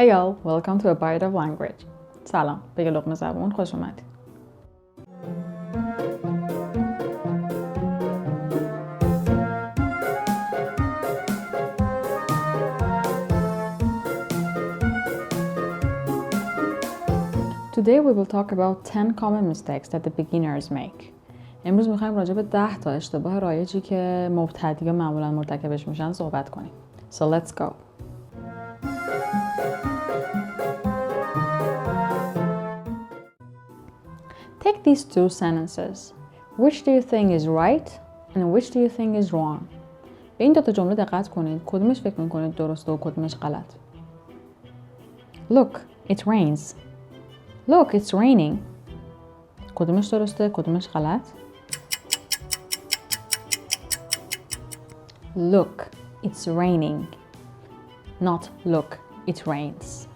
Hey y'all, welcome to a bite of language. سلام، به لقمه زبان خوش اومدید. Today we will talk about 10 common mistakes that the beginners make. امروز میخوایم راجع به 10 تا اشتباه رایجی که مبتدیان معمولا مرتکبش میشن صحبت کنیم. So let's go. Take these two sentences. Which do you think is right and which do you think is wrong? به این 2 تا جمله دقت کنید. کدومش فکر میکنید درسته و کدومش غلط؟ Look, it rains. Look, it's raining. کدومش درسته؟ کدومش غلط؟ Look, it's raining. Not look, it rains.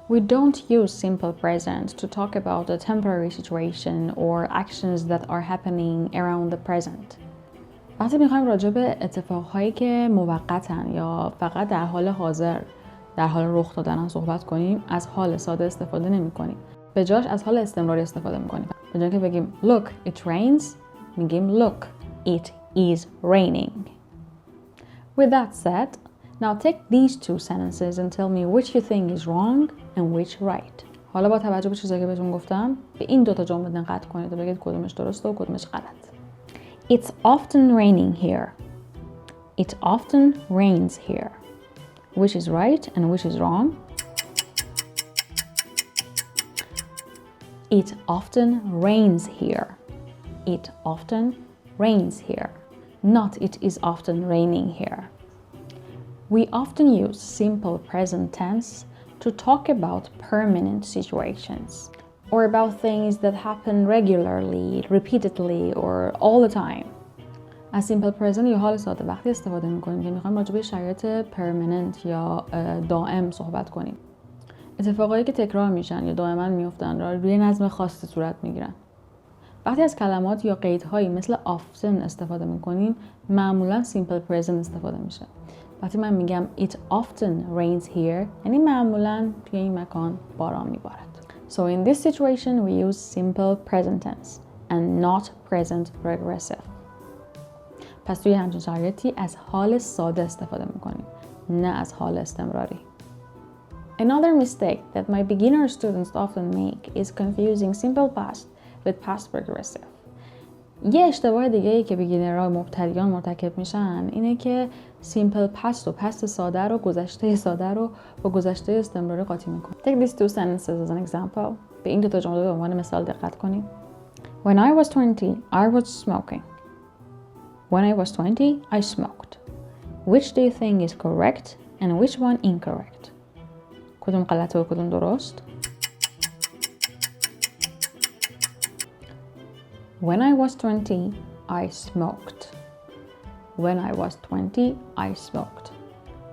We don't use simple present to talk about a temporary situation or actions that are happening around the present. وقتی میخوایم راجع به اتفاقهایی که موقتن یا فقط در حال حاضر در حال رخ دادن صحبت کنیم، از حال ساده استفاده نمی کنیم. به جاش از حال استمراری استفاده میکنیم. به جای که بگیم look it rains میگیم look it is raining. With that said, now take these two sentences and tell me which you think is wrong and which right. حالا با توجه به چیزایی که بهتون گفتم به این 2 تا جمله دقت کنید و بگید کدومش درسته و کدومش غلط. It's often raining here. It often rains here. Which is right and which is wrong? It often rains here. It often rains here. Not it is often raining here. We often use simple present tense to talk about permanent situations or about things that happen regularly, repeatedly or all the time. از simple present یا حال ساده وقتی استفاده می‌کنیم که می‌خوایم راجع به شرایط permanent یا دائم صحبت کنیم. اتفاقایی که تکرار میشن یا دائما میافتن را روی نظم خاصی صورت میگیرن. وقتی از کلمات یا قیدهایی مثل often استفاده میکنیم معمولا simple present استفاده میشه. وقتی من میگم it often rains here یعنی معمولا توی این مکان باران میبارد. So in this situation we use simple present tense and not present progressive. پس توی همچین شرایطی از حال ساده استفاده میکنیم نه از حال استمراری. Another mistake that my beginner students often make is confusing simple past with past progressive. یه اشتباه دیگه‌ای که بیگینرها مبتدیان مرتکب میشن اینه که simple past و پست ساده رو گذشته ساده رو با گذشته استمراری قاطی میکنن. Take these two sentences as an example. به این 2 تا جمله به عنوان مثال دقت کنید. When I was 20, I was smoking. When I was 20, I smoked. Which do you think is correct and which one incorrect? کدوم غلطه و کدوم درست؟ When I was 20, I smoked. When I was 20, I smoked.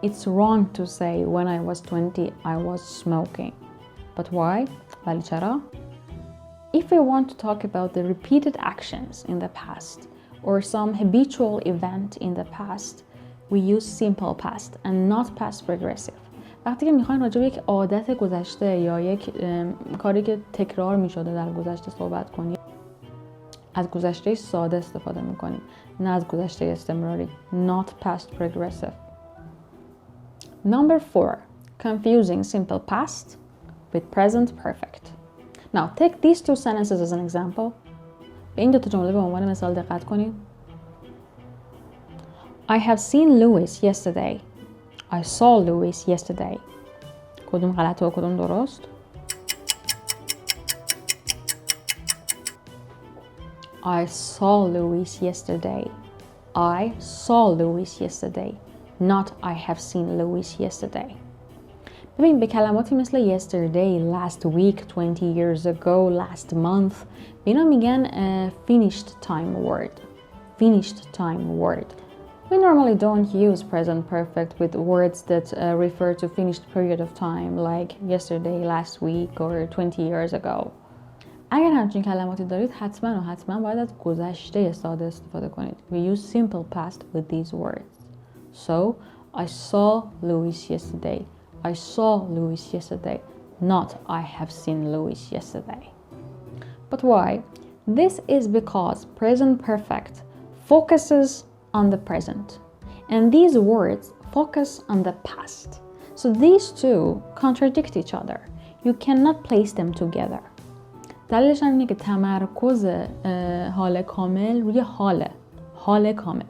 It's wrong to say when I was 20, I was smoking. But why? ولی چرا؟ If we want to talk about the repeated actions in the past or some habitual event in the past, we use simple past and not past progressive. وقتی که میخواین راجع به یک عادت گذشته یا یک کاری که تکرار میشده در گذشته صحبت کنید از گذشته ساده استفاده میکنید نه از گذشته استمراری. Not past progressive. Number 4. Confusing simple past with present perfect. Now take these two sentences as an example. به این 2 تا جمله به عنوان مثال دقت کنید. I have seen Louis yesterday. I saw Louis yesterday. کدوم غلطه و کدوم درست؟ I saw Louis yesterday. I saw Louis yesterday. Not I have seen Louis yesterday. ببین به کلماتی مثل yesterday, last week, 20 years ago, last month به اینا میگن finished time word. Finished time word. We normally don't use present perfect with words that refer to finished period of time like yesterday, last week or 20 years ago. اگر همچین کلماتی دارید حتما باید از گذشته ساده استفاده کنید. We use simple past with these words. So, I saw Louis yesterday. I saw Louis yesterday, not I have seen Louis yesterday. But why? This is because present perfect focuses on the present, and these words focus on the past. So these two contradict each other. You cannot place them together. دلیلش هم اینه که تمرکز حال کامل روی حال کامل.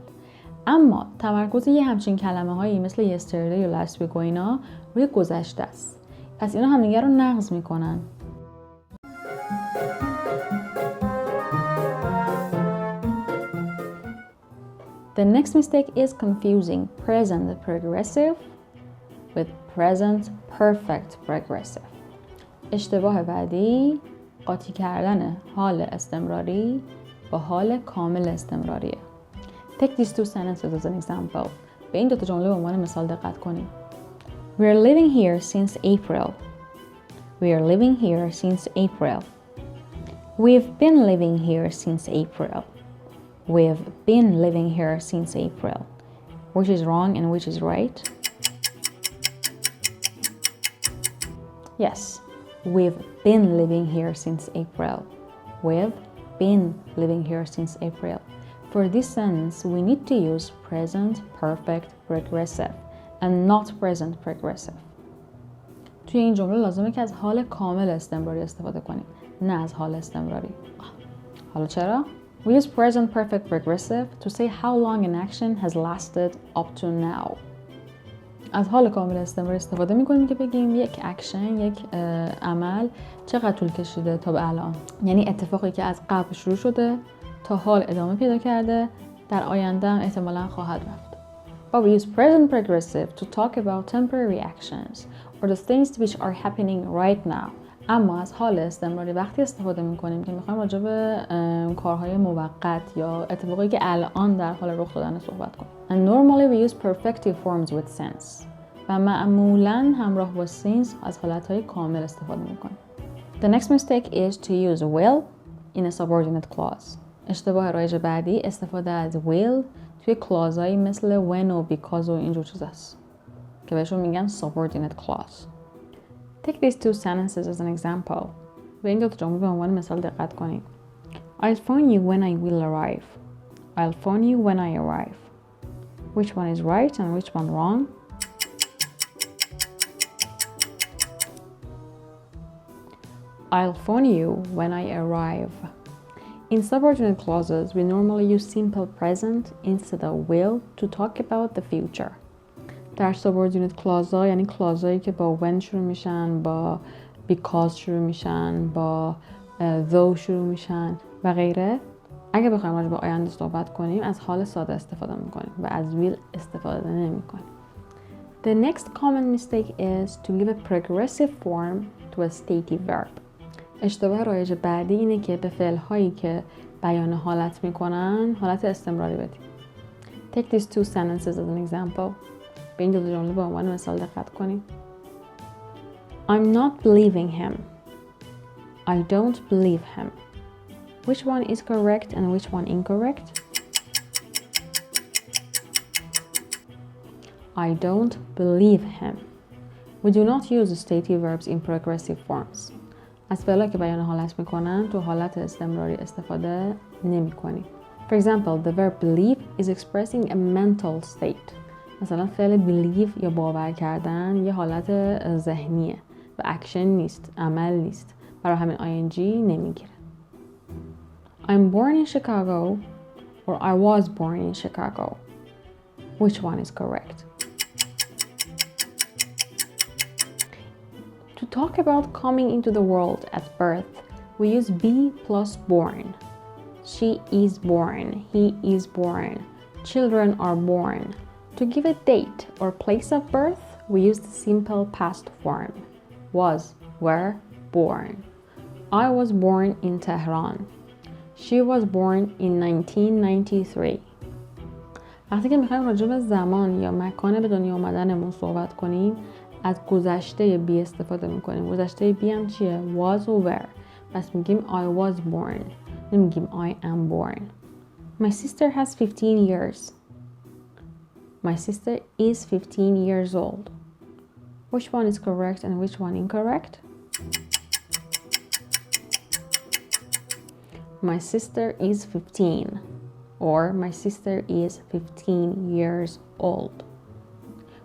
اما تمرکز یه همچین کلمه هایی مثل yesterday یا last week و اینا روی گذشته است. پس اینا همدیگه رو نقض میکنن. The next mistake is confusing present progressive with present perfect progressive. اشتباه بعدی قاطی کردن حال استمراری با حال کامل استمراریه. Take these two sentences as an example. به این دوتا جمله به عنوان مثال دقت کنید. We are living here since April. We are living here since April. We've been living here since April. We've been living here since April. Which is wrong and which is right? Yes, we've been living here since April. We've been living here since April. For this sentence, we need to use present perfect progressive and not present progressive. توی این جمله لازمه که از حال کامل استمراری استفاده کنیم، نه از حال استمراری. حالا چرا؟ We use present perfect progressive to say how long an action has lasted up to now. از حال کامل استمراری استفاده میکنیم که بگیم یک اکشن، یک عمل چقدر طول کشیده تا به الان. یعنی اتفاقی که از قبل شروع شده تا حال ادامه پیدا کرده، در آینده هم احتمالاً خواهد رفت. But we use present progressive to talk about temporary actions or the things which are happening right now. اما از حال استمراری وقتی استفاده میکنیم که میخوایم راجع به کارهای موقت یا اتفاقی که الان در حال رخ دادن صحبت کنیم. And normally we use perfective forms with sense. و معمولاً همراه با since از حالتهای کامل استفاده میکنیم. The next mistake is to use will in a subordinate clause. اشتباه رایج بعدی استفاده از will توی کلازهایی مثل when و because و اینجور چیز است که بهشون میگن subordinate clause. Take these two sentences as an example. به این دو جمله به عنوان مثال دقت کنید. I'll phone you when I will arrive. I'll phone you when I arrive. Which one is right and which one wrong? I'll phone you when I arrive. In subordinate clauses, we normally use simple present instead of will to talk about the future. در subordinate clause ها یعنی clause هایی که با when شروع میشن، با because شروع میشن، با though شروع میشن و غیره، اگه بخوایم راجع به آینده صحبت کنیم از حال ساده استفاده میکنیم و از will استفاده نمیکنیم. The next common mistake is to give a progressive form to a stative verb. اشتباه رایج بعدی اینه که به فعل هایی که بیان حالت میکنن حالت استمراری بدیم. Take these two sentences as an example. به این دو جمله به عنوان مثال دقت کنید. I'm not believing him. I don't believe him. Which one is correct and which one incorrect? I don't believe him. We do not use stative verbs in progressive forms. از فعلا که بیان حالت میکنن تو حالت استمراری استفاده نمی کنیم. For example, the verb believe is expressing a mental state. مثلا فعل believe یا باور کردن یه حالت ذهنیه و اکشن نیست، عمل نیست. برای همین ing نمیگیره. I'm born in Chicago or I was born in Chicago. Which one is correct? To talk about coming into the world at birth, we use be plus born. She is born, he is born, children are born. To give a date or place of birth, we use the simple past form. Was, were, born. I was born in Tehran. She was born in 1993. وقتی که میخوایم راجع به زمان یا مکان به دنیا آمدنمون صحبت کنیم از گذشته بی استفاده میکنیم. گذشته بی هم چیه؟ was و were. پس میگیم I was born. نمیگیم I am born. My sister has 15 years. My sister is 15 years old. Which one is correct and which one incorrect? My sister is 15, or my sister is 15 years old.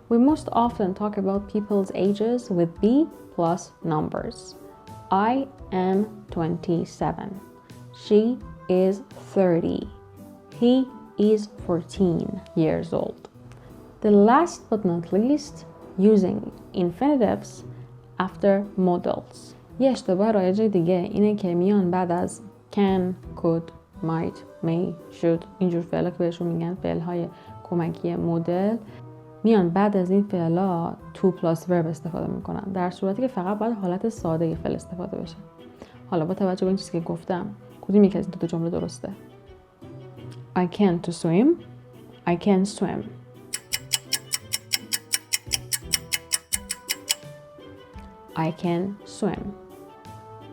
We most often talk about people's ages with be plus numbers. I am 27. She is 30. He is 14 years old. The last but not least, using infinitives after modals. یه اشتباه رایج دیگه اینه که میان بعد از can, could, might, may, should اینجور فعلا که بهشون میگن فعلهای کمکی مدل، میان بعد از این فعلا to plus verb استفاده میکنن، در صورتی که فقط باید حالت ساده فعل استفاده بشه. حالا با توجه به این چیزی که گفتم، کدوم یکی از این دو جمله درسته؟ I can't swim. I can swim. I can swim.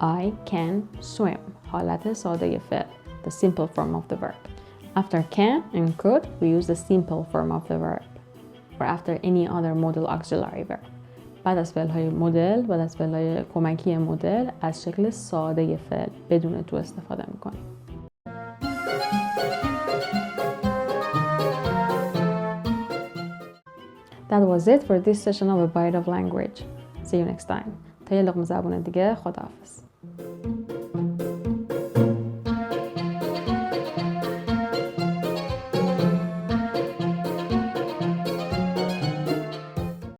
I can swim. حالت ساده فعل. The simple form of the verb. After can and could, we use the simple form of the verb. Or after any other modal auxiliary verb. بعد از فعلهای مدل، بعد از فعلهای کمکی مدل، از شکل ساده فعل بدون تو استفاده میکنیم. That was it for this session of A Bite of Language. See you next time. تا یه لقمه زبون دیگه، خداحافظ.